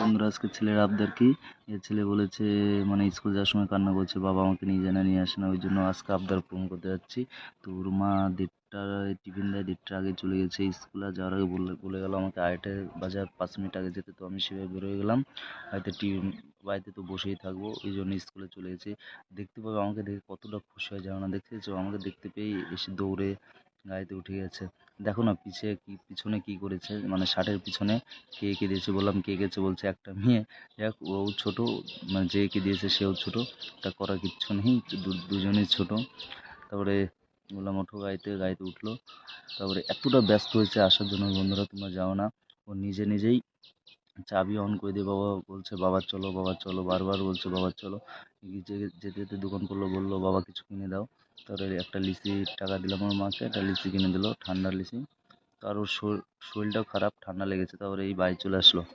বন্ধুরা, আজকে ছেলের আবদার কি? ছেলে বলেছে, মানে স্কুল যাওয়ার সময় কান্না করছে, বাবা আমাকে নিয়ে আসে না, ওই জন্য আজকে আবদার পূরণ করতে যাচ্ছি। তো ওর মা 1:30টায় টিফিন দেয়, 1:30টার আগে চলে গেছে স্কুলে। যাওয়ার আগে বলে বলে গেল আমাকে 2:30 বাজার 5 মিনিট আগে যেতে। তো আমি সেভাবে বেরোয় গেলাম। বাড়িতে তো বসেই থাকবো, এই জন্য স্কুলে চলে গেছি। দেখতে পাবে আমাকে দেখে কতটা খুশি হয় জানো না? দেখতেছো, আমাকে দেখতে পেয়ে এসে দৌড়ে গাড়িতে উঠে গেছে। দেখো না পিছনে কি করেছে, মানে শার্টের পিছনে কে এঁকে দিয়েছে। বললাম কে এঁকেছে, বলছে একটা মেয়ে। দেখ ও ছোট, মানে যে এঁকে দিয়েছে সেও ছোট, তা করার কিচ্ছু নেই, দুজনেই ছোট। তারপরে বললাম ওঠো গাড়িতে, গাড়িতে উঠলো। তারপরে এতটা ব্যস্ত হয়েছে আসার জন্য, বন্ধুরা তোমরা যাও না, ও নিজে নিজেই চাবি অন করে দিয়ে বাবা বলছে, বাবা চলো বাবা চলো, বারবার বলছে বাবা চলো। যেতে যেতে দোকান পড়লো, বললো বাবা কিছু কিনে দাও। তারপরে একটা লিচির টাকা দিলাম আমার মাকে, একটা লিচি কিনে দিল, ঠান্ডা লিচি। তো আর ওর শরীরটাও খারাপ, ঠান্ডা লেগেছে। তারপরে এই বাড়ি চলে আসলো।